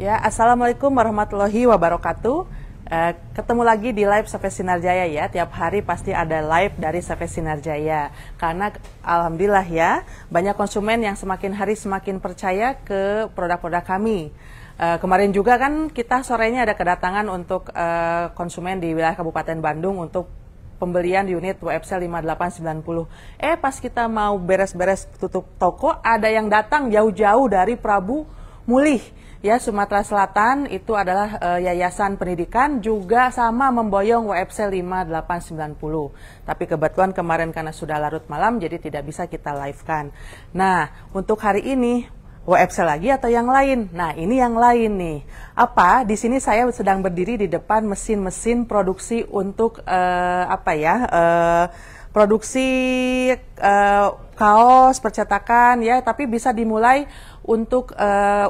Ya, Assalamualaikum warahmatullahi wabarakatuh. Ketemu lagi di live CV Sinarjaya ya. Tiap hari pasti ada live dari CV Sinarjaya. Karena alhamdulillah ya, banyak konsumen yang semakin hari semakin percaya ke produk-produk kami. Kemarin juga kan kita sorenya ada kedatangan untuk konsumen di wilayah Kabupaten Bandung untuk pembelian unit WFC 5890. Pas kita mau beres-beres tutup toko, ada yang datang jauh-jauh dari Prabu Mulih. Ya, Sumatera Selatan itu adalah yayasan pendidikan juga sama memboyong WFC 5890. Tapi kebetulan kemarin karena sudah larut malam jadi tidak bisa kita live-kan. Nah, untuk hari ini WFC lagi atau yang lain? Nah, ini yang lain nih. Apa? Di sini saya sedang berdiri di depan mesin-mesin produksi untuk produksi kaos, percetakan ya, tapi bisa dimulai untuk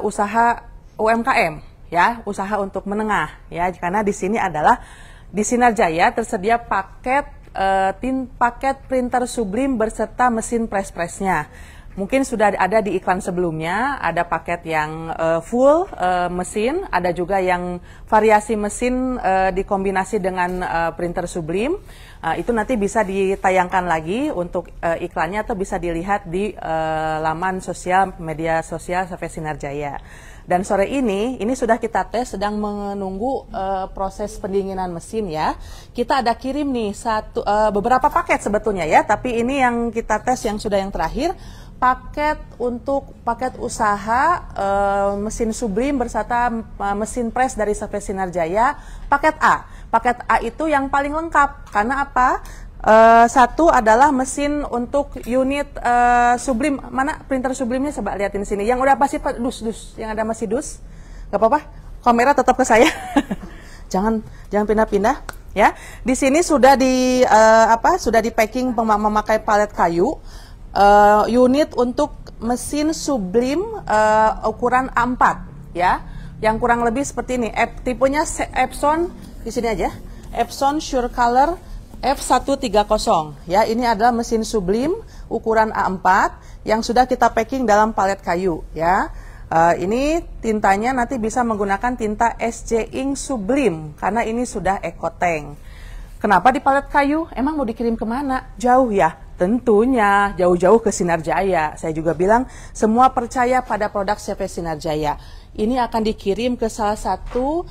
usaha UMKM ya, usaha untuk menengah ya, karena di sini adalah di Sinarjaya tersedia paket printer Sublim berserta mesin press-pressnya. Mungkin sudah ada di iklan sebelumnya, ada paket yang full mesin, ada juga yang variasi mesin dikombinasi dengan printer Sublim. Itu nanti bisa ditayangkan lagi untuk iklannya atau bisa dilihat di laman sosial, media sosial CV Sinarjaya. Dan sore ini sudah kita tes, sedang menunggu proses pendinginan mesin ya. Kita ada kirim nih beberapa paket sebetulnya ya, tapi ini yang kita tes yang sudah yang terakhir. Paket usaha mesin Sublim berserta mesin press dari CV Sinarjaya, paket A. Paket A itu yang paling lengkap, karena apa? Satu adalah mesin untuk unit Sublim. Mana printer Sublimnya? Coba lihatin sini. Yang udah pasti dus, yang ada masih dus. Gak apa-apa, kamera tetap ke saya. jangan pindah-pindah ya. Di sini sudah sudah di packing memakai palet kayu. Unit untuk mesin Sublim ukuran A4 ya, yang kurang lebih seperti ini. Tipenya Epson, di sini aja, Epson SureColor F130 ya. Ini adalah mesin Sublim ukuran A4 yang sudah kita packing dalam palet kayu ya. Ini tintanya nanti bisa menggunakan tinta SC Ink Sublim karena ini sudah EcoTank. Kenapa di palet kayu? Emang mau dikirim kemana? Jauh ya? Tentunya jauh-jauh ke Sinarjaya. Saya juga bilang semua percaya pada produk CV Sinarjaya. Ini akan dikirim ke salah satu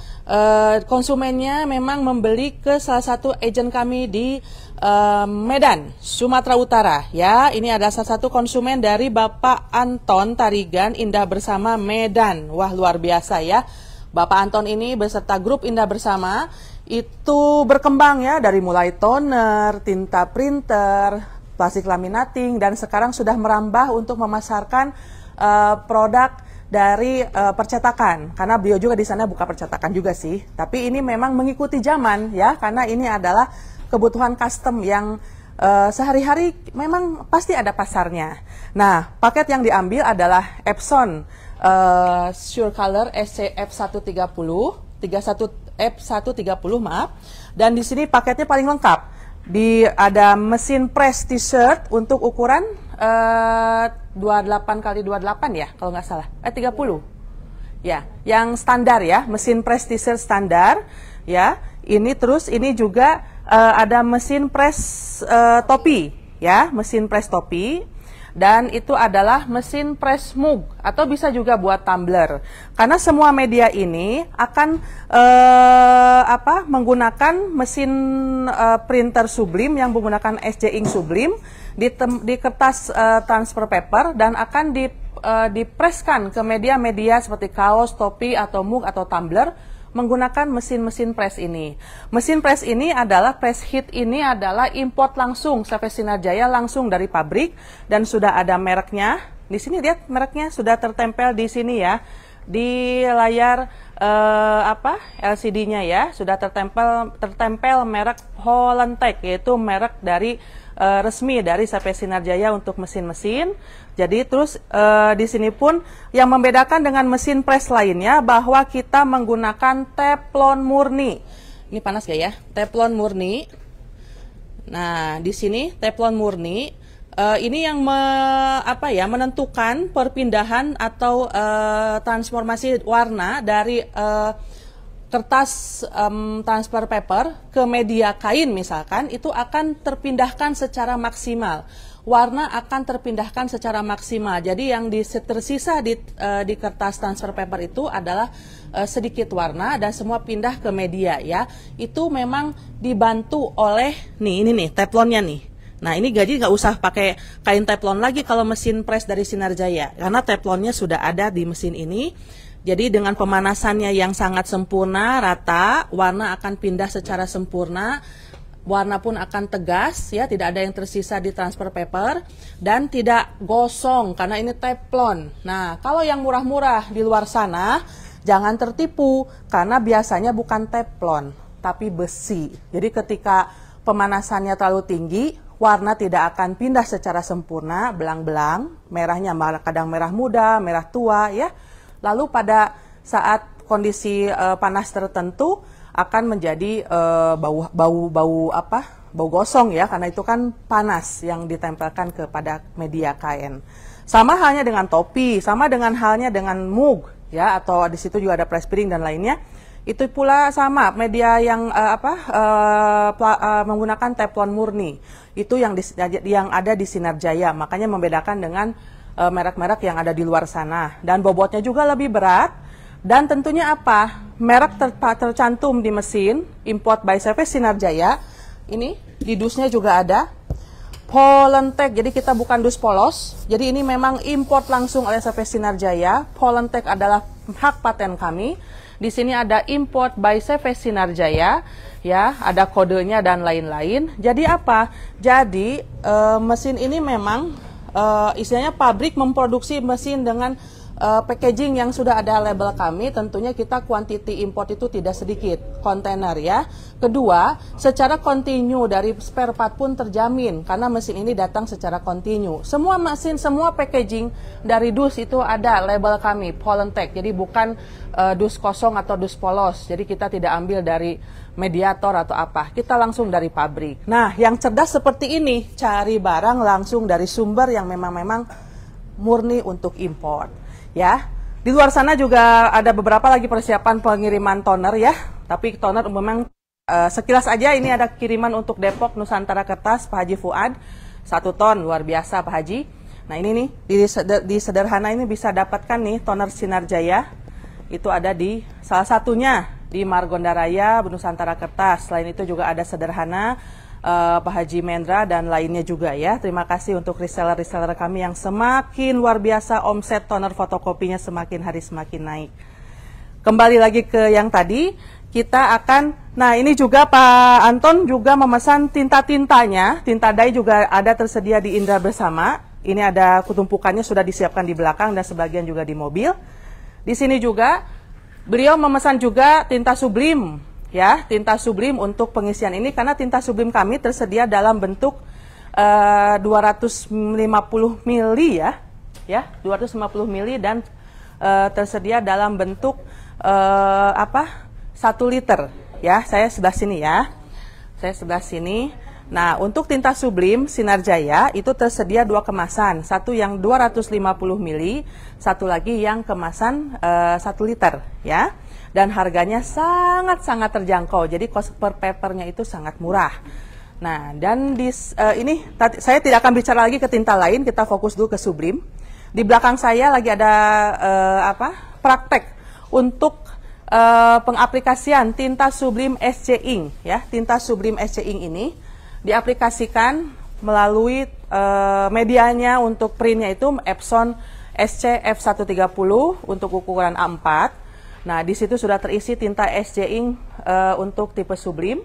konsumennya, memang membeli ke salah satu agen kami di Medan, Sumatera Utara. Ya, ini ada salah satu konsumen dari Bapak Anton Tarigan Indah Bersama Medan. Wah, luar biasa ya. Bapak Anton ini beserta grup Indah Bersama itu berkembang ya, dari mulai toner, tinta printer, plastik laminating, dan sekarang sudah merambah untuk memasarkan produk dari percetakan. Karena beliau juga di sana buka percetakan juga sih. Tapi ini memang mengikuti zaman ya, karena ini adalah kebutuhan custom yang sehari-hari memang pasti ada pasarnya. Nah, paket yang diambil adalah Epson SureColor SC F130 maaf. Dan di sini paketnya paling lengkap. Ada mesin press t-shirt untuk ukuran 28x28 ya, kalau nggak salah. 30. Ya, yang standar ya, mesin press t-shirt standar ya. Ini juga ada mesin press topi ya, mesin press topi. Dan itu adalah mesin press mug atau bisa juga buat tumbler. Karena semua media ini akan menggunakan mesin printer Sublim yang menggunakan SC Ink Sublim di kertas transfer paper, dan akan dipreskan ke media-media seperti kaos, topi atau mug atau tumbler menggunakan mesin-mesin press ini. Mesin press ini adalah press heat, ini adalah import langsung CV Sinarjaya langsung dari pabrik, dan sudah ada mereknya. Di sini lihat mereknya sudah tertempel di sini ya. Di layar LCD-nya ya, sudah tertempel merek Hollandtech, yaitu merek dari resmi dari CV Sinarjaya untuk mesin-mesin. Jadi di sini pun yang membedakan dengan mesin press lainnya bahwa kita menggunakan teflon murni. Ini panas gak ya? Teflon murni. Nah, di sini teflon murni Ini yang menentukan perpindahan atau transformasi warna dari kertas transfer paper ke media kain misalkan, itu akan terpindahkan secara maksimal. Warna akan terpindahkan secara maksimal. Jadi yang tersisa di kertas transfer paper itu adalah sedikit warna dan semua pindah ke media ya. Itu memang dibantu oleh ini nih teflonnya nih. Nah ini jadi nggak usah pakai kain teflon lagi kalau mesin press dari Sinar Jaya, karena teflonnya sudah ada di mesin ini. Jadi dengan pemanasannya yang sangat sempurna, rata, warna akan pindah secara sempurna, warna pun akan tegas ya, tidak ada yang tersisa di transfer paper dan tidak gosong karena ini teflon. Nah, kalau yang murah-murah di luar sana jangan tertipu karena biasanya bukan teflon tapi besi. Jadi ketika pemanasannya terlalu tinggi, warna tidak akan pindah secara sempurna, belang-belang, merahnya kadang merah muda, merah tua ya. Lalu pada saat kondisi panas tertentu akan menjadi bau gosong ya, karena itu kan panas yang ditempelkan kepada media kain. Sama halnya dengan topi, sama dengan halnya dengan mug ya, atau di situ juga ada press piring dan lainnya. Itu pula sama media yang menggunakan teflon murni. Itu yang ada di Sinar Jaya, makanya membedakan dengan merek-merek yang ada di luar sana. Dan bobotnya juga lebih berat. Dan tentunya apa? Merek tercantum di mesin import by CV Sinar Jaya. Ini di dusnya juga ada Polentek. Jadi kita bukan dus polos. Jadi ini memang import langsung oleh CV Sinar Jaya. Polentek adalah hak paten kami. Di sini ada import by CV Sinar Jaya. Ya, ada kodenya dan lain-lain. Jadi apa? Jadi mesin ini memang istilahnya pabrik memproduksi mesin dengan packaging yang sudah ada label kami. Tentunya kita kuantiti import itu tidak sedikit, kontainer ya. Kedua, secara kontinu dari spare part pun terjamin karena mesin ini datang secara kontinu. Semua mesin, semua packaging dari dus itu ada label kami, Polentek. Jadi bukan dus kosong atau dus polos. Jadi kita tidak ambil dari mediator atau apa, kita langsung dari pabrik. Nah, yang cerdas seperti ini, cari barang langsung dari sumber yang memang murni untuk import. Ya, di luar sana juga ada beberapa lagi persiapan pengiriman toner ya. Tapi toner memang sekilas aja ini ada kiriman untuk Depok Nusantara Kertas Pak Haji Fuad 1 ton, luar biasa Pak Haji. Nah ini nih di sederhana ini bisa dapatkan nih toner Sinar Jaya. Itu ada di salah satunya di Margonda Raya Nusantara Kertas. Selain itu juga ada sederhana Pak Haji Mendra dan lainnya juga ya. Terima kasih untuk reseller-reseller kami yang semakin luar biasa, omset toner fotokopinya semakin hari semakin naik. Kembali lagi ke yang tadi, kita akan, nah ini juga Pak Anton juga memesan tinta-tintanya, tinta dye juga ada tersedia di Indra Bersama. Ini ada kutumpukannya sudah disiapkan di belakang dan sebagian juga di mobil. Di sini juga beliau memesan juga tinta sublim. Ya, tinta sublim untuk pengisian ini karena tinta sublim kami tersedia dalam bentuk 250 ml ya, 250 ml dan tersedia dalam bentuk 1 liter ya. Saya sebelah sini ya. Saya sebelah sini. Nah, untuk tinta sublim Sinar Jaya itu tersedia 2 kemasan, satu yang 250 ml, satu lagi yang kemasan 1 liter ya. Dan harganya sangat-sangat terjangkau. Jadi cost per papernya itu sangat murah. Nah, dan ini saya tidak akan bicara lagi ke tinta lain, kita fokus dulu ke sublim. Di belakang saya lagi ada praktek untuk pengaplikasian tinta sublim SC Ink ya. Tinta sublim SC Ink ini diaplikasikan melalui medianya untuk printnya itu Epson SC F130 untuk ukuran A4. Nah, di situ sudah terisi tinta SC Ink untuk tipe sublim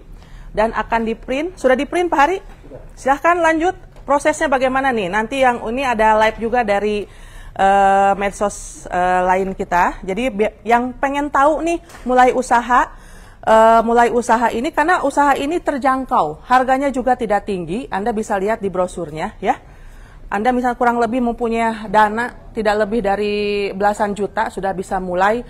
dan akan di-print. Sudah di-print Pak Hari? Silahkan lanjut. Prosesnya bagaimana nih? Nanti yang ini ada live juga dari medsos lain kita. Jadi yang pengen tahu nih mulai usaha ini, karena usaha ini terjangkau. Harganya juga tidak tinggi. Anda bisa lihat di brosurnya ya. Anda misalnya kurang lebih mempunyai dana tidak lebih dari belasan juta sudah bisa mulai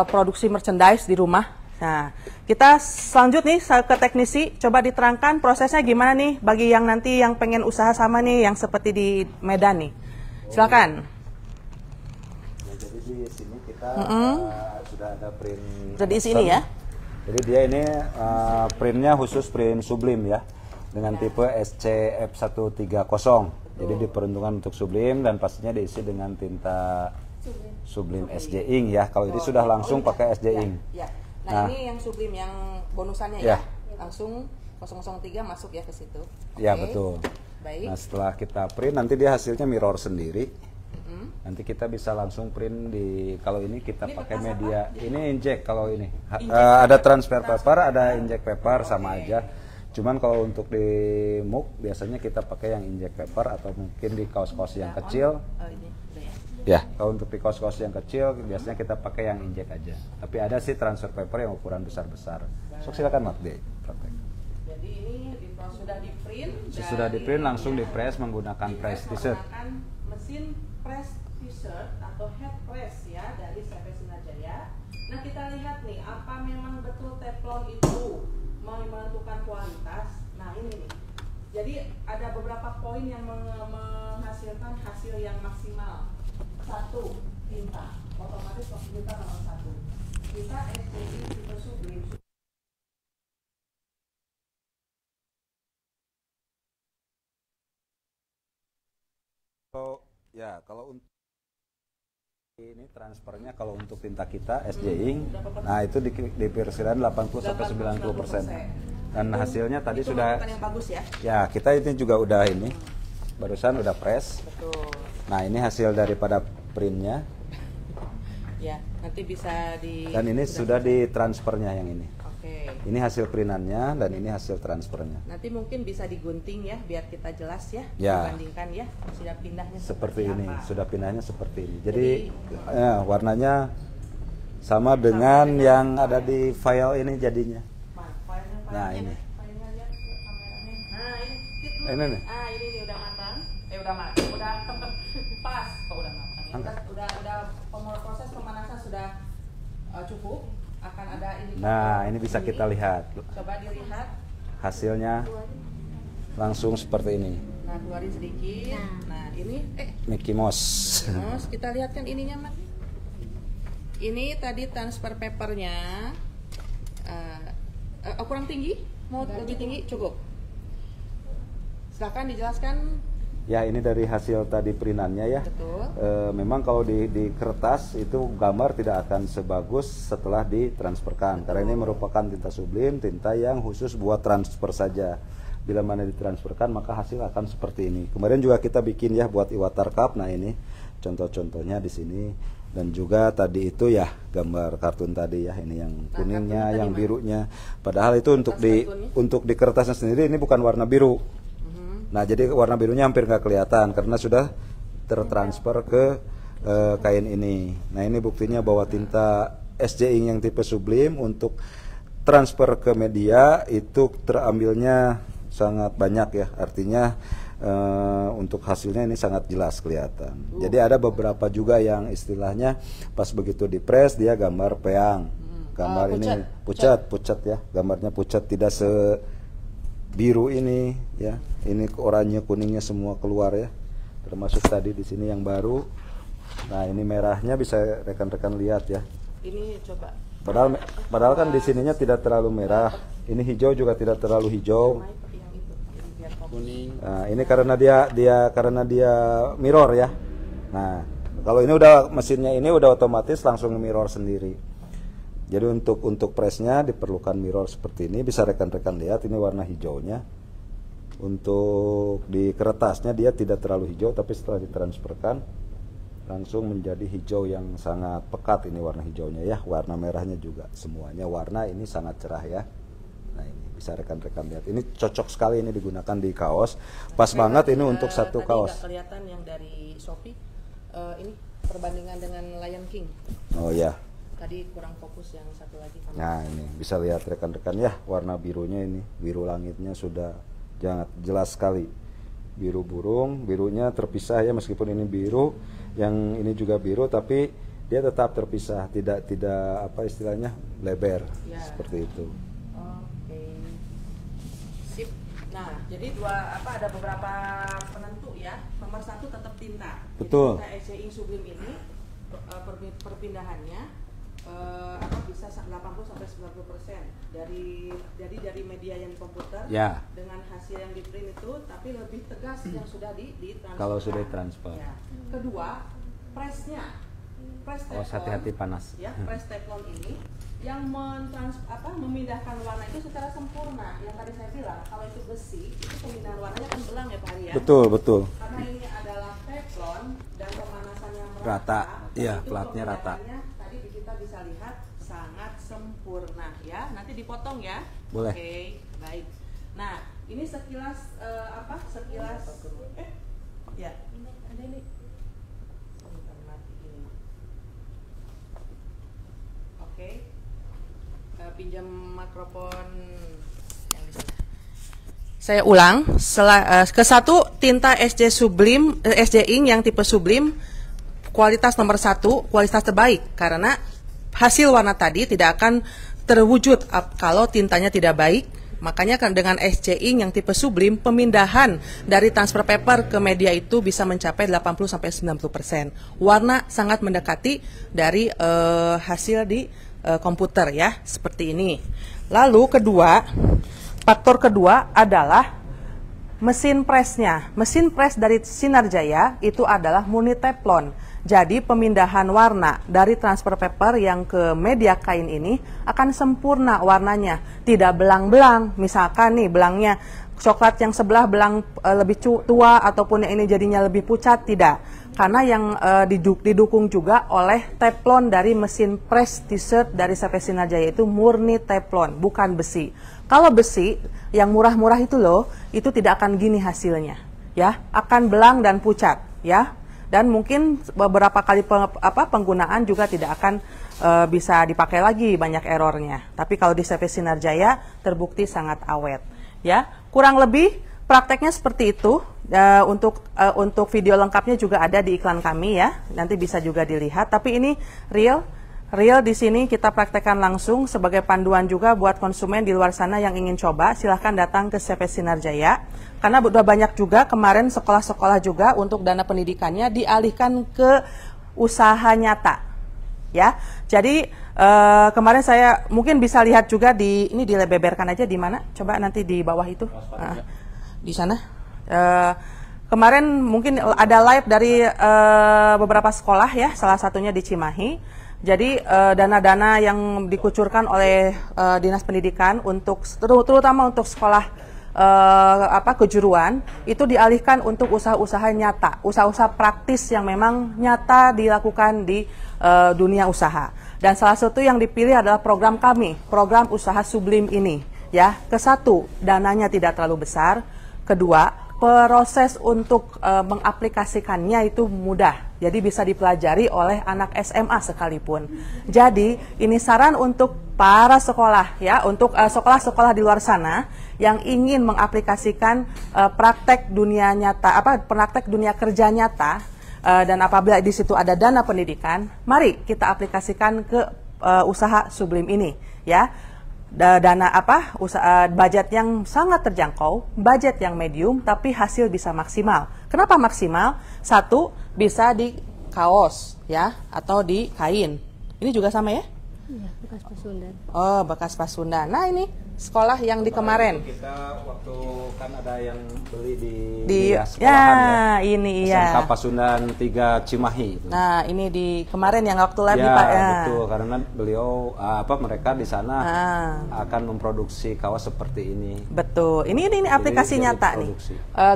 produksi merchandise di rumah. Nah, kita selanjut nih ke teknisi, coba diterangkan prosesnya gimana nih bagi yang nanti yang pengen usaha sama nih yang seperti di Medan nih. Silakan. Ya, jadi di sini kita sudah ada print. Sudah di sini ya. Jadi dia ini printnya khusus print sublim ya, dengan tipe SCF130. Jadi diperuntukkan untuk sublim dan pastinya diisi dengan tinta sublim SJ Ink ya. Kalau ini sudah langsung pakai SJ Ink. Ya. Nah, ini yang sublim yang bonusannya ya. Langsung 003 masuk ya ke situ. Ya, betul. Baik. Nah, setelah kita print nanti dia hasilnya mirror sendiri. Nanti kita bisa langsung print di, kalau ini kita pakai media. Ini inject kalau ini. Ada transfer paper, ada inject paper sama aja. Cuman kalau untuk di mug biasanya kita pakai yang inject paper atau mungkin di kaos-kaos yang kecil. Ya, kalau untuk di kaos-kaos yang kecil biasanya kita pakai yang inject aja. Tapi ada sih transfer paper yang ukuran besar-besar. So, silakan Mak di praktek. Jadi ini sudah di print. Sudah di print langsung di press menggunakan press t-shirt. Menggunakan mesin press t-shirt atau head press ya dari CV Sinar Jaya. Nah, kita lihat nih apa memang betul teflon itu menentukan kualitas. Nah, ini nih. Jadi ada beberapa poin yang menghasilkan hasil yang maksimal. Satu, tinta. Otomatis tinta nomor 1. Tinta SPI tipe sublim. Kalau untuk ini transfernya kalau untuk tinta kita SJ Ink, nah itu diperkirakan 80 sampai 90%. Dan hasilnya tadi itu sudah yang bagus ya. Ya, kita ini juga udah ini. Barusan udah press. Betul. Nah, ini hasil daripada printnya. Ya, nanti bisa di. Dan ini sudah ditransfernya yang ini. Oke. Ini hasil printannya dan ini hasil transfernya. Nanti mungkin bisa digunting ya, biar kita jelas ya. Ya. Dibandingkan ya, sudah pindahnya Seperti ini, apa. sudah pindahnya seperti ini. Jadi ya, warnanya sama dengan yang ada di file ini jadinya. Nah, ini. Filenya lihat kameranya. Nah, ini. Ini nih. Ah, ini nih udah matang. Udah matang. Udah pas. Oh, udah matang. Udah proses pemanasan sudah cukup. Akan ada indikator. Nah, ini bisa kita lihat. Coba dilihat. Hasilnya langsung seperti ini. Nah, keluarin sedikit. Nah, ini Mickey Mouse. Mas, kita lihat kan ininya, Mak. Ini tadi transfer papernya kurang tinggi? Mau lebih tinggi? Cukup. Silahkan dijelaskan. Ya, ini dari hasil tadi printannya ya. Betul. Memang kalau di kertas itu gambar tidak akan sebagus setelah ditransferkan. Karena ini merupakan tinta sublim, tinta yang khusus buat transfer saja. Bila mana ditransferkan maka hasil akan seperti ini. Kemarin juga kita bikin ya buat Iwatar Cup. Nah, ini contoh-contohnya di sini. Dan juga tadi itu ya gambar kartun tadi ya, ini yang kuningnya, yang birunya. Padahal itu untuk di kertasnya sendiri ini bukan warna biru. Nah, jadi warna birunya hampir nggak kelihatan karena sudah tertransfer ke kain ini. Nah, ini buktinya bahwa tinta SJ Ink yang tipe sublim untuk transfer ke media itu terambilnya sangat banyak ya. Artinya untuk hasilnya ini sangat jelas kelihatan. Jadi ada beberapa juga yang istilahnya pas begitu di press dia gambar peang. Gambar ini pucat ya. Gambarnya pucat, tidak se biru ini ya. Ini oranye kuningnya semua keluar ya. Termasuk tadi di sini yang baru. Nah, ini merahnya bisa rekan-rekan lihat ya. Ini coba. Padahal kan di sininya tidak terlalu merah. Ini hijau juga tidak terlalu hijau. Nah, ini karena dia mirror ya. Nah, kalau ini udah mesinnya ini udah otomatis langsung mirror sendiri. Jadi untuk pressnya diperlukan mirror seperti ini. Bisa rekan-rekan lihat ini warna hijaunya. Untuk di kertasnya dia tidak terlalu hijau, tapi setelah ditransferkan langsung menjadi hijau yang sangat pekat. Ini warna hijaunya ya. Warna merahnya juga semuanya warna ini sangat cerah ya. Nah, ini bisa rekan-rekan lihat. Ini cocok sekali ini digunakan di kaos. Pas banget ini untuk satu kaos. Tadi kelihatan yang dari Shopee ini perbandingan dengan Lion King. Oh ya. Tadi kurang fokus yang satu lagi. Nah, ini bisa lihat rekan-rekan ya, warna birunya ini, biru langitnya sudah jelas sekali. Biru burung, birunya terpisah ya, meskipun ini biru, yang ini juga biru, tapi dia tetap terpisah, tidak apa istilahnya lebar, seperti itu. Oke. Sip. Nah, jadi ada beberapa penentu ya. Nomor 1 tetap tinta. Betul. Jadi tinta SC Ink Sublim ini perpindahannya bisa 80 sampai 90% dari media yang di komputer dengan hasil yang di print itu, tapi lebih tegas yang sudah ditransfer. Kalau sudah ditransfer. Ya. Kedua, press teflon, hati-hati panas. Ya, press teflon ini yang memindahkan warna itu secara sempurna. Yang tadi saya bilang, kalau itu besi, itu pemindahan warnanya kan belang ya Pak Ari ya. Betul. Karena ini adalah teflon dan pemanasannya rata. Iya, platnya rata. Tadi kita bisa lihat sangat sempurna ya. Nanti dipotong ya. Boleh. Oke, baik. Nah, ini sekilas ya. Ada ini. Oke. Pinjam mikrofon yang di sana. Saya ulang, ke-1 tinta SC Ink yang tipe Sublim kualitas nomor 1, kualitas terbaik, karena hasil warna tadi tidak akan terwujud kalau tintanya tidak baik. Makanya kan dengan SC Ink yang tipe Sublim, pemindahan dari transfer paper ke media itu bisa mencapai 80-90%. Warna sangat mendekati dari hasil di komputer ya, seperti ini. Lalu faktor kedua adalah mesin pressnya. Mesin press dari Sinar Jaya itu adalah murni teflon. Jadi pemindahan warna dari transfer paper yang ke media kain ini akan sempurna warnanya, tidak belang-belang. Misalkan nih belangnya coklat yang sebelah belang lebih tua ataupun yang ini jadinya lebih pucat, tidak. Karena yang didukung juga oleh teflon dari mesin press t-shirt dari CV Sinar Jaya itu murni teflon, bukan besi. Kalau besi yang murah-murah itu loh, itu tidak akan gini hasilnya, ya, akan belang dan pucat, ya. Dan mungkin beberapa kali penggunaan juga tidak akan bisa dipakai lagi, banyak errornya. Tapi kalau di CV Sinar Jaya terbukti sangat awet, ya. Kurang lebih prakteknya seperti itu. Untuk video lengkapnya juga ada di iklan kami ya, nanti bisa juga dilihat. Tapi ini real di sini kita praktekkan langsung sebagai panduan juga buat konsumen di luar sana yang ingin coba. Silahkan datang ke CV Sinar Jaya, karena udah banyak juga kemarin sekolah-sekolah juga untuk dana pendidikannya dialihkan ke usaha nyata, ya. Jadi kemarin saya mungkin bisa lihat juga ini dilebeberkan aja di mana? Coba nanti di bawah itu, di sana. Kemarin mungkin ada live dari beberapa sekolah ya, salah satunya di Cimahi. Jadi dana-dana yang dikucurkan oleh Dinas Pendidikan untuk terutama untuk sekolah kejuruan itu dialihkan untuk usaha-usaha nyata, usaha-usaha praktis yang memang nyata dilakukan di dunia usaha. Dan salah satu yang dipilih adalah program kami, program usaha Sublim ini. Ya, ke-1 dananya tidak terlalu besar, kedua proses untuk mengaplikasikannya itu mudah, jadi bisa dipelajari oleh anak SMA sekalipun. Jadi ini saran untuk para sekolah ya, untuk sekolah-sekolah di luar sana yang ingin mengaplikasikan praktek dunia nyata, praktek dunia kerja nyata, dan apabila di situ ada dana pendidikan, mari kita aplikasikan ke usaha Sublim ini ya. Dana budget yang sangat terjangkau, budget yang medium, tapi hasil bisa maksimal. Kenapa maksimal? 1, bisa di kaos ya, atau di kain. Ini juga sama ya? Iya, bekas Pasundan. Oh, bekas Pasundan. Nah ini sekolah yang di kemarin. Kita waktu kan ada yang beli di sekolahan ya, ini iya. SMK Pasundan 3 Cimahi. Itu. Nah ini di kemarin yang waktu lagi ya, Pak. Ya, betul. Karena beliau mereka di sana akan memproduksi kaos seperti ini. Betul. Ini aplikasi nyata nih.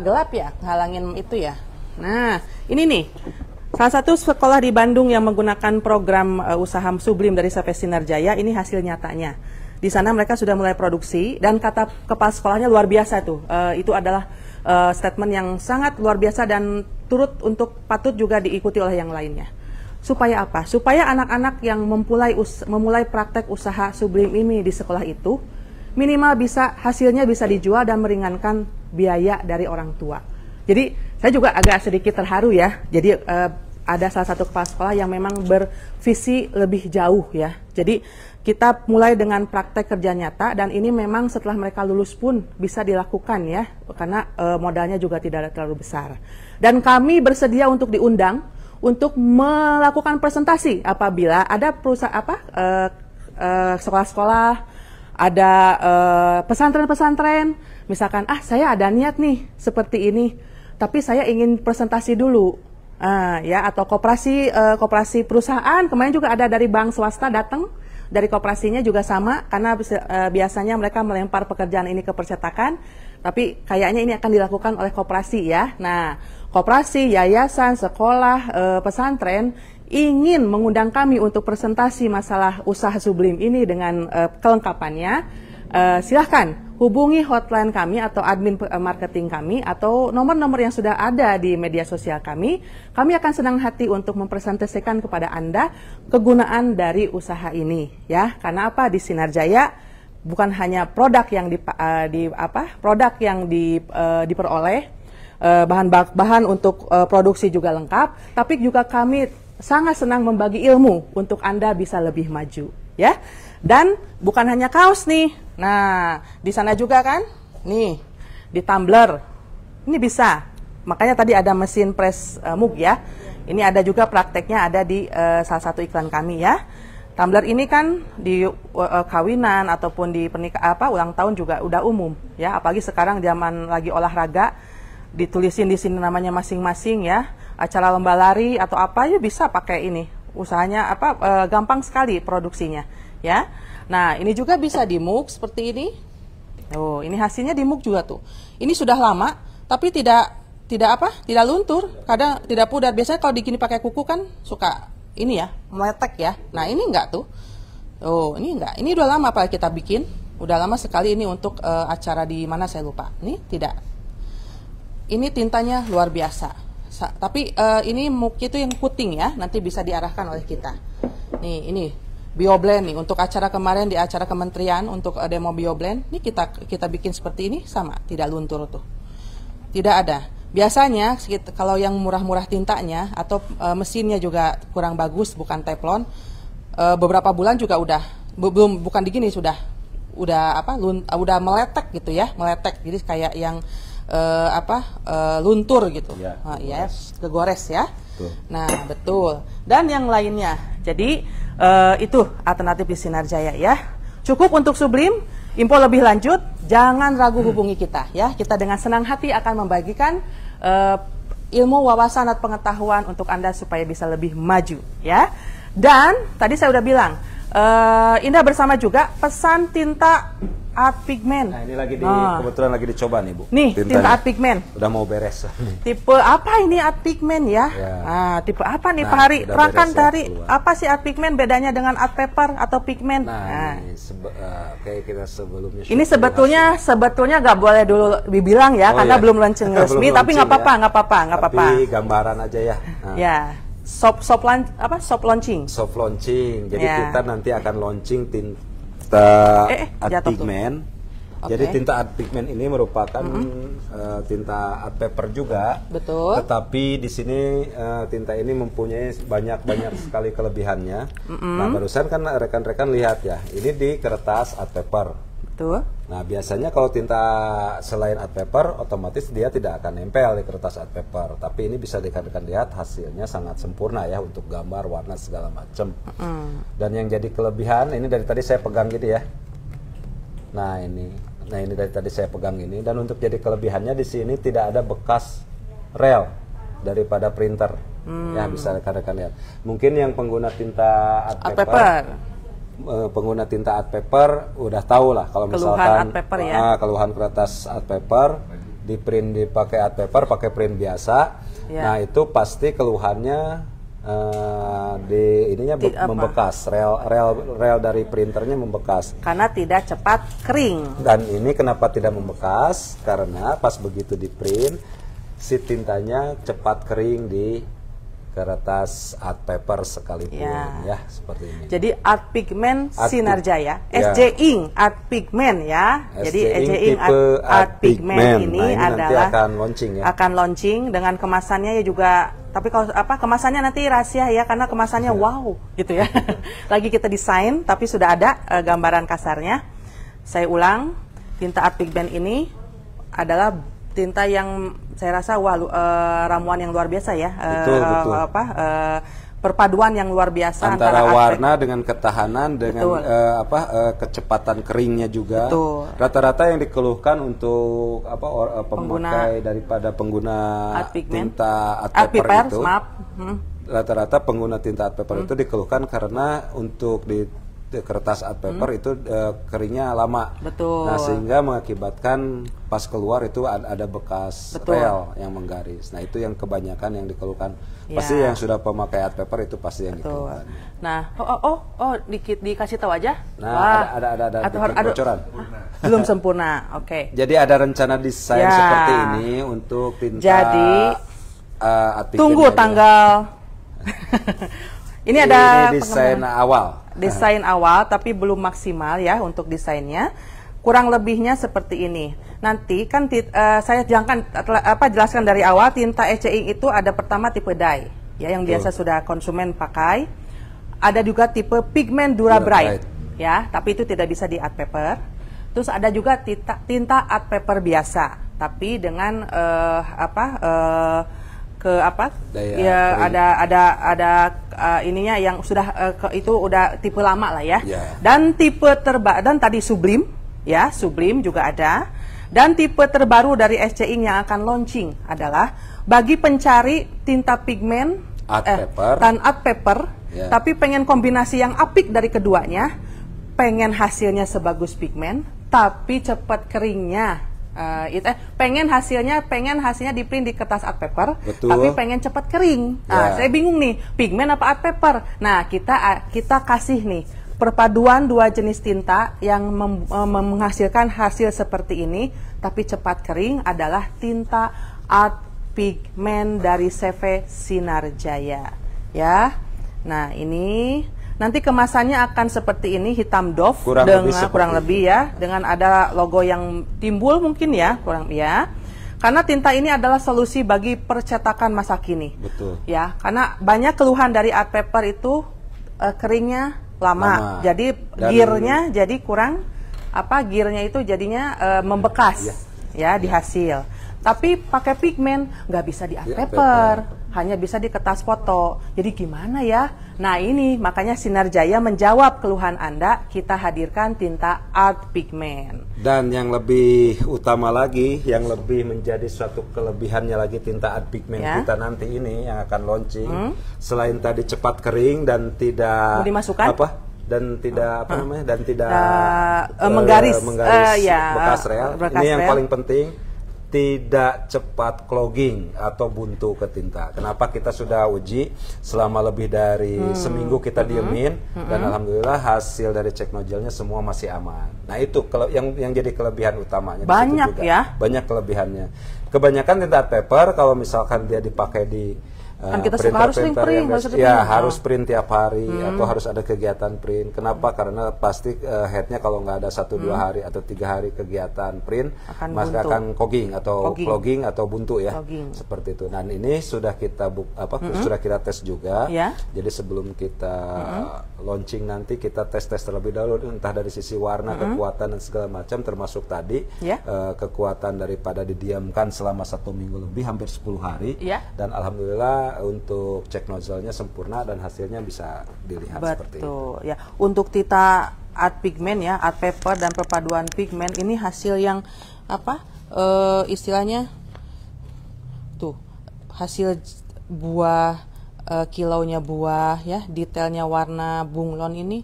Gelap ya, ngalangin itu ya. Nah ini nih. Salah satu sekolah di Bandung yang menggunakan program usaha Sublim dari CV Sinar Jaya, ini hasil nyatanya. Di sana mereka sudah mulai produksi dan kata kepala sekolahnya luar biasa tuh. Itu adalah statement yang sangat luar biasa dan patut juga diikuti oleh yang lainnya. Supaya apa? Supaya anak-anak yang memulai praktek usaha Sublim ini di sekolah itu minimal hasilnya bisa dijual dan meringankan biaya dari orang tua. Jadi saya juga agak sedikit terharu ya. Jadi ada salah satu kepala sekolah yang memang bervisi lebih jauh ya. Jadi kita mulai dengan praktek kerja nyata dan ini memang setelah mereka lulus pun bisa dilakukan ya, karena modalnya juga tidak terlalu besar. Dan kami bersedia untuk diundang untuk melakukan presentasi apabila ada perusahaan sekolah-sekolah, ada pesantren-pesantren, misalkan saya ada niat nih seperti ini, tapi saya ingin presentasi dulu. Ya, atau koperasi perusahaan, kemarin juga ada dari bank swasta datang, dari koperasinya juga sama, karena biasanya mereka melempar pekerjaan ini ke percetakan, tapi kayaknya ini akan dilakukan oleh koperasi ya. Nah, koperasi, yayasan, sekolah, pesantren ingin mengundang kami untuk presentasi masalah usaha Sublim ini dengan kelengkapannya, silahkan hubungi hotline kami atau admin marketing kami atau nomor-nomor yang sudah ada di media sosial kami. Kami akan senang hati untuk mempresentasikan kepada Anda kegunaan dari usaha ini ya. Karena apa? Di Sinar Jaya bukan hanya produk yang diperoleh, bahan untuk produksi juga lengkap, tapi juga kami sangat senang membagi ilmu untuk Anda bisa lebih maju ya. Dan bukan hanya kaos nih. Nah, di sana juga kan? Nih, di tumbler. Ini bisa. Makanya tadi ada mesin press mug ya. Ini ada juga prakteknya ada di salah satu iklan kami ya. Tumbler ini kan di kawinan ataupun di ulang tahun juga udah umum ya. Apalagi sekarang zaman lagi olahraga, ditulisin di sini namanya masing-masing ya. Acara lomba lari atau apa ya bisa pakai ini. Usahanya gampang sekali produksinya ya. Nah, ini juga bisa di mug seperti ini. Oh, ini hasilnya di mug juga tuh. Ini sudah lama tapi tidak luntur, kadang tidak pudar. Biasanya kalau digini pakai kuku kan suka ini ya, meletek ya. Nah, ini enggak tuh. Oh, ini enggak. Ini udah lama Pak kita bikin. Udah lama sekali ini untuk acara di mana saya lupa. Ini tidak. Ini tintanya luar biasa. Tapi ini mug itu yang puting ya, nanti bisa diarahkan oleh kita. Nih, ini BioBlend nih untuk acara kemarin di acara kementerian untuk demo BioBlend. Ini kita bikin seperti ini sama, tidak luntur tuh. Tidak ada. Biasanya kalau yang murah-murah tintanya atau mesinnya juga kurang bagus, bukan teflon, beberapa bulan juga bukan digini sudah meletek gitu ya, meletek. Jadi kayak yang luntur gitu. Ya, kegores ya. Betul. Nah, betul. Dan yang lainnya. Jadi itu alternatif di Sinar Jaya ya. Cukup untuk Sublim. Info lebih lanjut, jangan ragu hubungi kita ya. Kita dengan senang hati akan membagikan ilmu, wawasan, dan pengetahuan untuk Anda supaya bisa lebih maju ya. Dan tadi saya udah bilang, Indah bersama juga pesan tinta art pigment. Nah, ini lagi kebetulan lagi dicoba nih Bu. Nih, tinta art pigment. Udah mau beres. Tipe apa ini art pigment ya? Nah, tipe apa nih Pak Hari? Terangkan Hari, apa sih art pigment, bedanya dengan art paper atau pigment? Ini kayak kita sebelumnya. Ini sebetulnya nggak boleh dulu dibilang ya, karena belum launching resmi, tapi nggak apa-apa. Tapi gambaran aja ya. Ya. Soft launching. Soft launching. Jadi kita nanti akan launching tinta art pigment. Jadi tinta art pigment ini merupakan tinta art paper juga. Betul. Tetapi di sini tinta ini mempunyai banyak sekali kelebihannya. Nah, barusan kan rekan-rekan lihat ya, ini di kertas art paper. Betul. Nah, biasanya kalau tinta selain art paper, otomatis dia tidak akan nempel di kertas art paper. Tapi ini bisa rekan-rekan lihat hasilnya sangat sempurna ya untuk gambar, warna segala macam. Dan yang jadi kelebihan ini dari tadi saya pegang gitu ya. Nah ini dari tadi saya pegang ini. Dan untuk jadi kelebihannya di sini tidak ada bekas rel daripada printer. Ya bisa rekan-rekan lihat. Mungkin yang pengguna tinta art paper. Pengguna tinta art paper udah tahu lah kalau misalkan keluhan kertas art paper di print dipakai art paper pakai print biasa, nah itu pasti keluhannya membekas, rel dari printernya membekas karena tidak cepat kering. Dan ini kenapa tidak membekas, karena pas begitu di print si tintanya cepat kering di kertas art paper sekalipun ya seperti ini. Jadi art pigment Sinar Jaya, SJ Ink art pigment ya. Jadi SJ Ink art pigment ini adalah akan launching ya. Akan launching dengan kemasannya ya juga Tapi kalau kemasannya nanti rahasia ya, karena kemasannya wow gitu ya. Lagi kita desain, tapi sudah ada gambaran kasarnya. Saya ulang, tinta art pigment ini adalah tinta yang saya rasa ramuan yang luar biasa ya. Betul. Perpaduan yang luar biasa antara warna dengan ketahanan dengan kecepatan keringnya juga. Rata-rata yang dikeluhkan untuk pemakai daripada pengguna tinta art paper itu, rata-rata pengguna tinta art paper itu dikeluhkan karena untuk di kertas art paper itu keringnya lama. Nah, sehingga mengakibatkan pas keluar itu ada bekas rel yang menggaris. Nah, itu yang kebanyakan yang dikeluhkan. Pasti yang sudah pemakai art paper itu pasti yang dikeluhkan. Nah, dikasih tahu aja. Nah, ada bocoran. Belum sempurna. Oke. Jadi ada rencana desain seperti ini untuk tinta. Jadi art tunggu tanggal. Ini ada desain awal. Desain awal tapi belum maksimal ya untuk desainnya. Kurang lebihnya seperti ini. Nanti kan saya jelaskan dari awal, tinta etching itu ada pertama tipe dye ya yang biasa sudah konsumen pakai. Ada juga tipe pigment Dura Bright ya, tapi itu tidak bisa di art paper. Terus ada juga tinta art paper biasa, tapi dengan ininya yang sudah itu udah tipe lama lah ya. Dan tipe dan tadi Sublime ya, Sublime juga ada. Dan tipe terbaru dari SCing yang akan launching adalah bagi pencari tinta pigmen dan art paper, tapi pengen kombinasi yang apik dari keduanya, pengen hasilnya sebagus pigmen tapi cepat keringnya. Pengen hasilnya di print di kertas art paper, tapi pengen cepat kering. Saya bingung nih, pigmen apa art paper? Nah, kita kasih nih perpaduan dua jenis tinta yang menghasilkan hasil seperti ini, tapi cepat kering adalah tinta art pigment dari CV Sinar Jaya. Ya, nah ini. Nanti kemasannya akan seperti ini, hitam doff kurang lebih ya, dengan ada logo yang timbul mungkin ya, karena tinta ini adalah solusi bagi percetakan masa kini. Ya, karena banyak keluhan dari art paper itu keringnya lama. Jadi gearnya jadi kurang gearnya itu jadinya membekas ya di hasil. Tapi pakai pigmen nggak bisa di art paper, hanya bisa di kertas foto. Jadi gimana ya? Nah, ini makanya Sinar Jaya menjawab keluhan Anda, kita hadirkan tinta art pigment. Dan yang lebih utama lagi, yang lebih menjadi suatu kelebihannya lagi tinta art pigment kita nanti ini yang akan launching, selain tadi cepat kering dan tidak menggaris bekas rel. Ini yang paling penting, tidak cepat clogging atau buntu ke tinta. Kenapa? Kita sudah uji selama lebih dari seminggu, kita diemin dan alhamdulillah hasil dari cek nojelnya semua masih aman. Nah, itu yang jadi kelebihan utamanya. Banyak ya. Banyak kelebihannya. Kebanyakan tinta art paper kalau misalkan dia dipakai di kan kita suka harus print, harus print tiap hari atau harus ada kegiatan print. Kenapa? Karena pasti headnya kalau nggak ada 1-2 hari atau 3 hari kegiatan print akan clogging atau clogging atau buntu ya, seperti itu. Dan ini sudah kita sudah kita tes juga. Jadi sebelum kita launching nanti kita tes terlebih dahulu, entah dari sisi warna, kekuatan dan segala macam, termasuk tadi kekuatan daripada didiamkan selama 1 minggu lebih, hampir 10 hari. Dan alhamdulillah untuk cek nozzle-nya sempurna dan hasilnya bisa dilihat seperti itu. Ya, untuk tinta art pigment ya, art paper dan perpaduan pigment ini hasil yang istilahnya tuh hasil buah, kilaunya buah ya, detailnya warna bunglon ini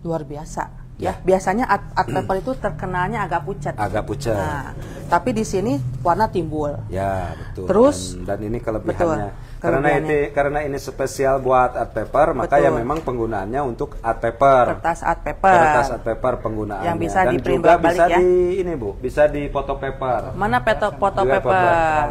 luar biasa. Ya, biasanya art paper itu terkenalnya agak pucat. Nah, tapi di sini warna timbul. Ya, betul. Terus dan ini kelebihannya. Karena ini spesial buat art paper, maka ya memang penggunaannya untuk art paper. Kertas art paper. Kertas art paper penggunaannya. Yang bisa dan di-print juga balik bisa ya. Bisa di foto paper. Mana foto paper?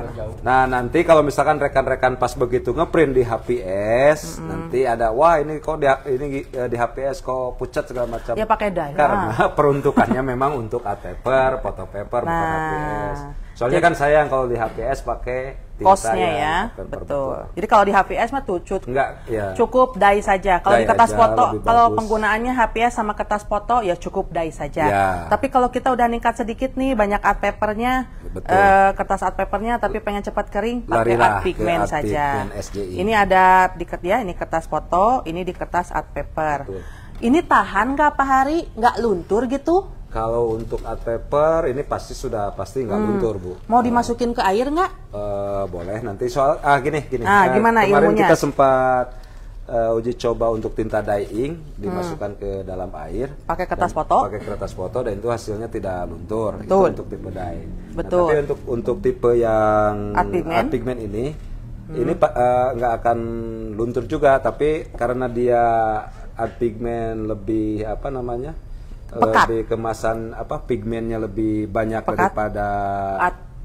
Nah, nanti kalau misalkan rekan-rekan pas begitu ngeprint di HPS, nanti ada ini kok di HPS kok pucat segala macam. Ya pakai dye. Karena peruntukannya memang untuk art paper, foto paper, bukan HPS. Soalnya kan sayang kalau di HPS pakai cost-nya yang ya, akan betul. Jadi kalau di HVS mah tuh ya. cukup dye saja. Kalau di Dye kertas aja foto, lebih kalau bagus. penggunaannya HVS sama kertas foto ya cukup dye saja. Ya. Tapi kalau kita udah ningkat sedikit nih, banyak art papernya, Betul. kertas art papernya, tapi pengen cepat kering, pakai Larilah art ke pigment art saja. pigment SJI. Ini ada ini kertas foto, ini di kertas art paper. Betul. Ini tahan nggak Pak Hari? Nggak luntur gitu? Kalau untuk art paper ini pasti nggak luntur, Bu. Mau dimasukin ke air nggak? Boleh nanti soal gini. Gimana kemarin ilmunya? kita sempat uji coba untuk tinta dyeing dimasukkan ke dalam air. Pakai kertas dan foto? Pakai kertas foto dan itu hasilnya tidak luntur. Betul. Itu untuk tipe dye. Betul. Nah, tapi untuk tipe yang art pigment ini nggak akan luntur juga, tapi karena dia art pigment lebih Pekat. lebih kemasan pigmennya lebih banyak Pekat. daripada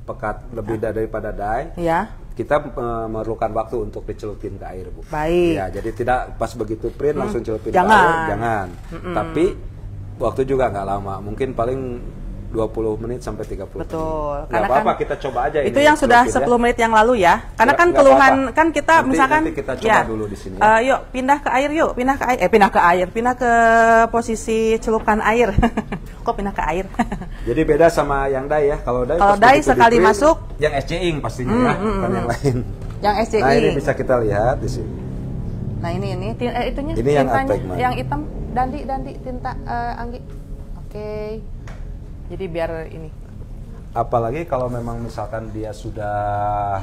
pekat lebih daripada dye. Ya. Kita memerlukan waktu untuk dicelupin ke air, Bu. Baik. Ya, jadi tidak pas begitu print langsung celupin ke Jangan. air, jangan. Tapi waktu juga nggak lama, mungkin paling 20 menit sampai 30 menit. Betul. Nggak Karena apa-apa, kan kita coba aja itu ini yang sudah celupin 10 menit yang lalu ya. Karena kan Nggak keluhan apa-apa. kan kita misalkan Nanti kita coba dulu di sini. Yuk pindah ke air yuk, pindah ke posisi celupkan air. Kok pindah ke air? Jadi beda sama yang dye ya. Kalau dye Kalau pas dye begitu sekali di-print, masuk, yang SJing pastinya ya, bukan yang lain. Yang SJI. Nah, ini bisa kita lihat di sini. Nah, ini itunya Ini yang tintanya, art pigment. yang hitam dandi tinta Anggi. Oke. Jadi biar ini. Apalagi kalau memang misalkan dia sudah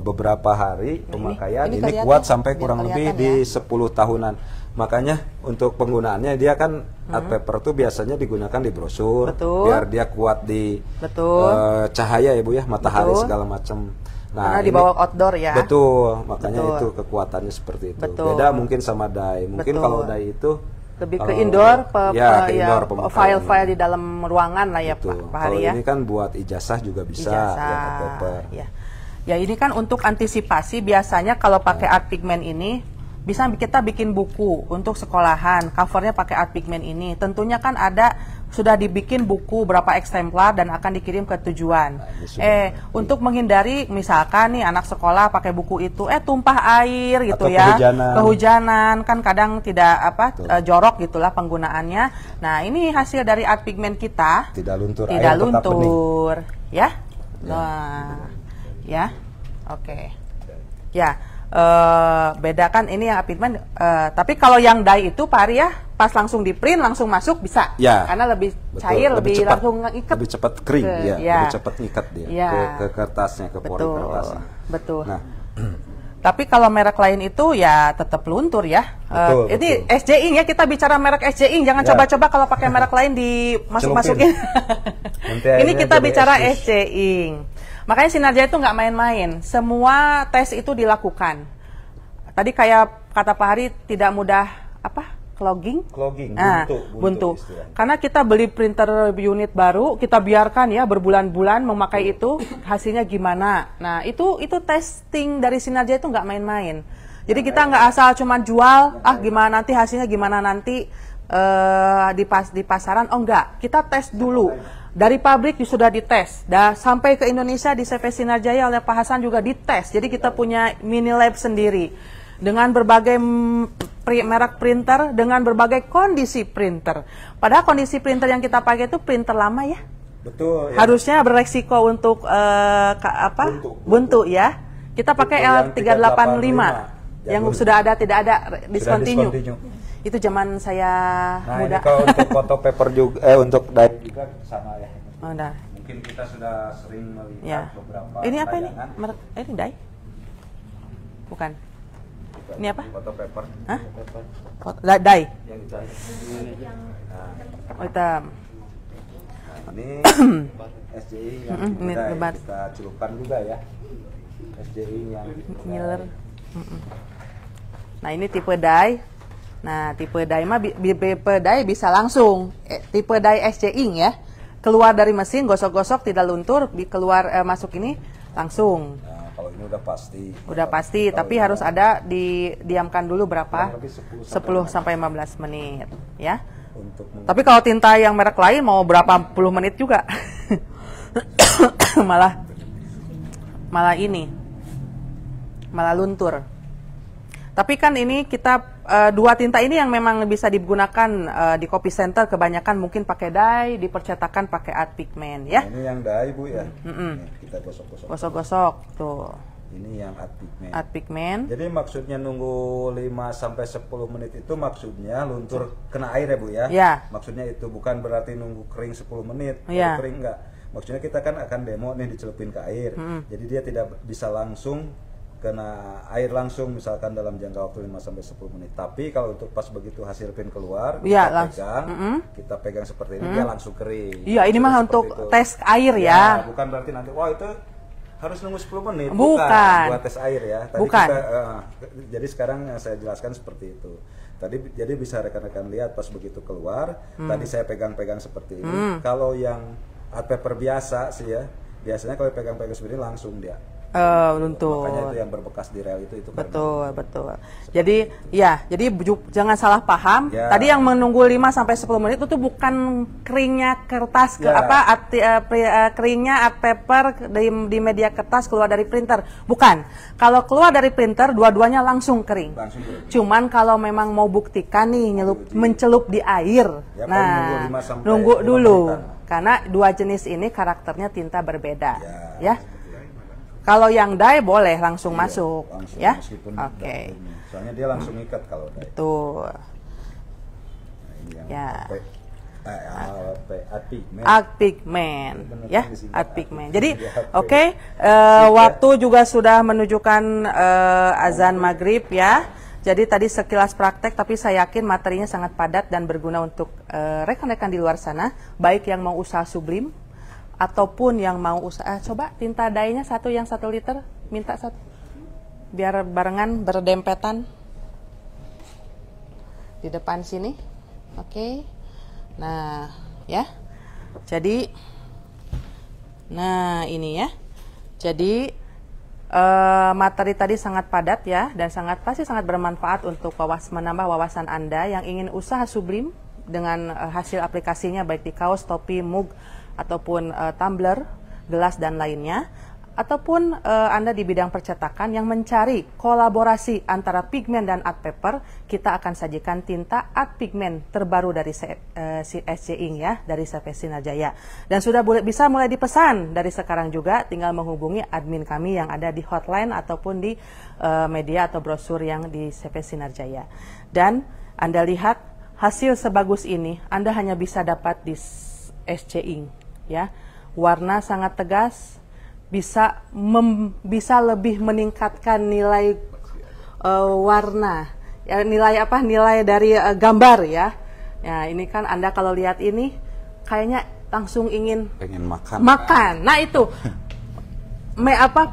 beberapa hari pemakaian, ini ini kelihatan, kuat sampai biar kurang lebih kelihatan di 10 tahunan. Makanya untuk penggunaannya dia kan art paper tuh biasanya digunakan di brosur. Betul. Biar dia kuat di Betul. cahaya ya Bu ya, matahari Betul. segala macam. Karena dibawa outdoor ya. Betul, makanya Betul. itu kekuatannya seperti itu. Betul. Beda mungkin sama dye. Mungkin Betul. kalau dye itu Lebih ke indoor, pemakaiannya. file-file di dalam ruangan lah ya Betul. Pak Kalau Hari ya. ini kan buat ijazah juga bisa, Ijazah. ya art paper. Ya. Ya ini kan untuk antisipasi biasanya kalau pakai art pigment ini bisa kita bikin buku untuk sekolahan, covernya pakai art pigment ini. Tentunya kan sudah dibikin buku berapa eksemplar dan akan dikirim ke tujuan. Untuk menghindari misalkan nih anak sekolah pakai buku itu tumpah air gitu Atau ya. kehujanan Kan kadang tidak jorok gitulah penggunaannya. Nah, ini hasil dari art pigment kita. Tidak luntur, Tidak air tetap luntur, ya. Ya. Nah, ya. Oke. Ya. Beda kan ini yang art pigment. Tapi kalau yang dye itu Pak Ari ya, pas langsung di print langsung masuk bisa. Ya. Karena lebih Betul, cair, lebih cepat, langsung ngikat. lebih cepat kering, ya. lebih cepat ngikat dia Ya. ke kertasnya, ke pori kertasnya. Betul. Nah, tapi kalau merek lain itu ya tetap luntur ya. Betul, Ini betul. SJI ya, kita bicara merek SJI, jangan Ya. coba-coba kalau pakai merek lain dimasuk-masukin. Nanti Ini akhirnya kita jadi bicara eksis. SJI. Makanya Sinarjaya itu nggak main-main. Semua tes itu dilakukan. Tadi kayak kata Pak Hari tidak mudah clogging, buntu. istilahnya. Karena kita beli printer unit baru, kita biarkan ya berbulan-bulan memakai itu, hasilnya gimana. Nah itu testing dari Sinarjaya itu nggak main-main. Jadi kita nggak asal cuma jual, gimana nanti hasilnya gimana nanti di pasaran. Oh enggak, kita tes dulu. Dari pabrik sudah dites, sampai ke Indonesia di CV Sinarjaya oleh Pak Hasan juga dites. Jadi kita punya mini lab sendiri dengan berbagai merek printer, dengan berbagai kondisi printer. Padahal kondisi printer yang kita pakai itu printer lama ya. Betul. Ya. Harusnya beresiko untuk buntu ya. Kita pakai L385 yang sudah ada tidak ada discontinue. Itu zaman saya muda. Ini kalau untuk foto paper juga, untuk dye juga sama ya. Udah. Mungkin kita sudah sering melihat Ya. beberapa Ini apa ini? tayangan. Merek ini dye? Bukan. Ini apa? Foto paper. Hah? Dye. Yang itu. Oh, hitam. Nah, ini SJI yang ini udah lebat. kita celupkan juga ya. SJI yang Ngiler. Nah, ini tipe dye. Nah, tipe dye mah tipe dye bisa langsung. Tipe dye SJI ya. Keluar dari mesin, gosok-gosok tidak luntur, keluar masuk ini langsung. Nah, kalau ini udah pasti. Udah pasti, tapi harus ada didiamkan dulu berapa? 10 sampai 15 menit, ya. Tapi kalau tinta yang merek lain mau berapa puluh menit juga. malah luntur. Tapi kan ini kita dua tinta ini yang memang bisa digunakan di Kopi Center, kebanyakan mungkin pakai dye, di percetakan pakai art pigment ya. Nah, ini yang dye Bu ya. Nih, kita gosok-gosok. Gosok-gosok tuh. Ini yang art pigment. Art pigment. Jadi maksudnya nunggu 5 sampai 10 menit itu maksudnya luntur kena air ya Bu ya. Ya. Maksudnya itu bukan berarti nunggu kering 10 menit. Ya. Kering enggak. Maksudnya kita kan akan demo nih dicelupin ke air. Jadi dia tidak bisa langsung kena air langsung misalkan dalam jangka waktu 5 sampai 10 menit. Tapi kalau untuk pas begitu hasil pin keluar, ya, kita pegang seperti ini dia langsung kering. Iya, ini mah untuk itu. tes air ya. Bukan berarti nanti wah itu harus nunggu 10 menit. Bukan. Buat tes air ya. Tadi bukan. Jadi sekarang yang saya jelaskan seperti itu. Tadi jadi bisa rekan-rekan lihat pas begitu keluar, tadi saya pegang-pegang seperti ini. Kalau yang art paper biasa sih ya, biasanya kalau pegang-pegang seperti ini langsung dia luntur. Makanya itu yang berbekas di rel itu betul. Jadi ya, jadi jangan salah paham. Ya. Tadi yang menunggu 5 sampai 10 menit itu bukan keringnya kertas keringnya art paper di media kertas keluar dari printer. Bukan. Kalau keluar dari printer dua-duanya langsung kering. Cuman kalau memang mau buktikan nih mencelup di air. Ya, nah, nunggu dulu. Karena dua jenis ini karakternya tinta berbeda. Ya. Kalau yang dye boleh langsung masuk, langsung, ya. Oke. Soalnya dia langsung ikat kalau dye. Betul. Nah, ini yang ya. Art pigment. Art pigment, ya. Art pigment. Jadi, waktu juga sudah menunjukkan azan maghrib ya. Jadi tadi sekilas praktek, tapi saya yakin materinya sangat padat dan berguna untuk rekan-rekan di luar sana, baik yang mau usaha sublim ataupun yang mau usaha. Coba tinta dye-nya yang 1 liter, minta satu, biar barengan berdempetan di depan sini. Oke. Nah, ya. Jadi, nah ini ya. Jadi materi tadi sangat padat ya, dan pasti sangat bermanfaat untuk menambah wawasan Anda yang ingin usaha sublim dengan hasil aplikasinya baik di kaos, topi, mug, ataupun tumbler, gelas dan lainnya, ataupun Anda di bidang percetakan yang mencari kolaborasi antara pigmen dan art paper, kita akan sajikan tinta art pigmen terbaru dari SC Ink ya, dari CV Sinar Jaya. Dan sudah bisa mulai dipesan dari sekarang juga, tinggal menghubungi admin kami yang ada di hotline ataupun di media atau brosur yang di CV Sinar Jaya. Dan Anda lihat hasil sebagus ini, Anda hanya bisa dapat di SC Ink ya. Warna sangat tegas, bisa lebih meningkatkan nilai warna ya, nilai dari gambar ya. Ya ini kan Anda kalau lihat ini kayaknya langsung pengen makan. Nah itu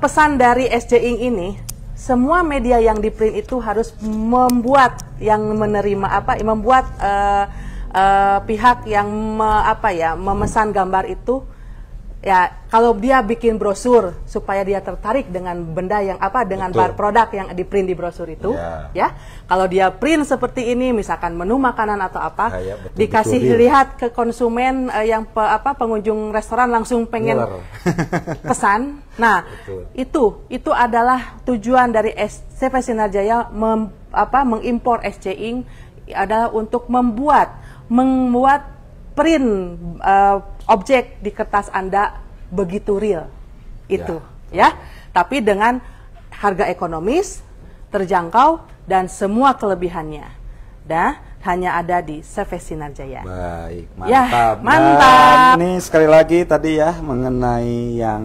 pesan dari SC Ink ini, semua media yang di print itu harus membuat yang membuat pihak yang memesan gambar itu ya, kalau dia bikin brosur supaya dia tertarik dengan benda yang produk yang di print di brosur itu ya. Kalau dia print seperti ini misalkan menu makanan atau dikasih lihat ke konsumen yang pengunjung restoran langsung pengen pesan. Nah, itu adalah tujuan dari CV Sinar Jaya mengimpor SC Ink, adalah untuk membuat print objek di kertas Anda begitu real itu ya. Tapi dengan harga ekonomis, terjangkau dan semua kelebihannya. Hanya ada di CV Sinar Jaya. Baik, mantap. Ya, mantap. Dan ini sekali lagi tadi ya mengenai yang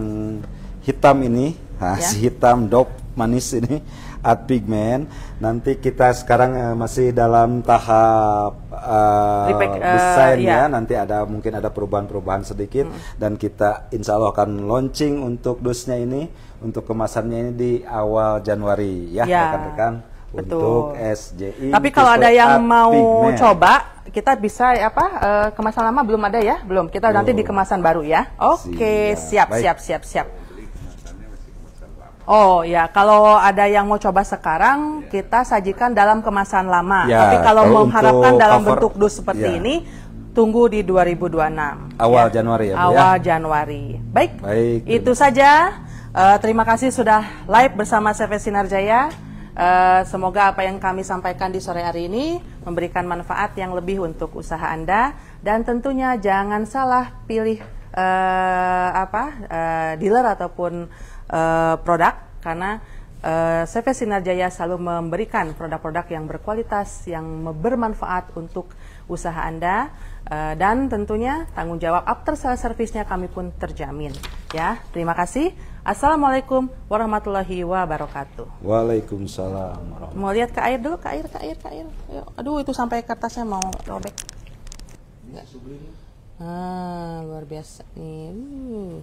hitam ini, si hitam dop manis ini, art pigment. Nanti kita sekarang masih dalam tahap desain ya. Nanti mungkin ada perubahan-perubahan sedikit dan kita insya Allah akan launching untuk dusnya ini, untuk kemasannya ini di awal Januari ya rekan-rekan. Untuk SJI. Tapi kalau ada yang mau coba, kita bisa kemasan lama belum ada ya? Belum. Kita nanti di kemasan baru ya. Oke, siap. Oh ya, kalau ada yang mau coba sekarang, kita sajikan dalam kemasan lama. Tapi kalau mengharapkan dalam bentuk dus seperti ini, tunggu di 2026. Awal Januari ya, Bu, awal Januari. Baik. Itu saja Terima kasih sudah live bersama CV Sinar Jaya. Semoga apa yang kami sampaikan di sore hari ini memberikan manfaat yang lebih untuk usaha Anda, dan tentunya jangan salah pilih dealer ataupun produk, karena CV Sinar Jaya selalu memberikan produk-produk yang berkualitas, yang bermanfaat untuk usaha Anda, dan tentunya tanggung jawab after sales service-nya kami pun terjamin. Ya, terima kasih. Assalamualaikum warahmatullahi wabarakatuh. Waalaikumsalam. Mau lihat ke air dulu, ke air. Ayo. Aduh, itu sampai kertasnya mau robek. Luar biasa nih.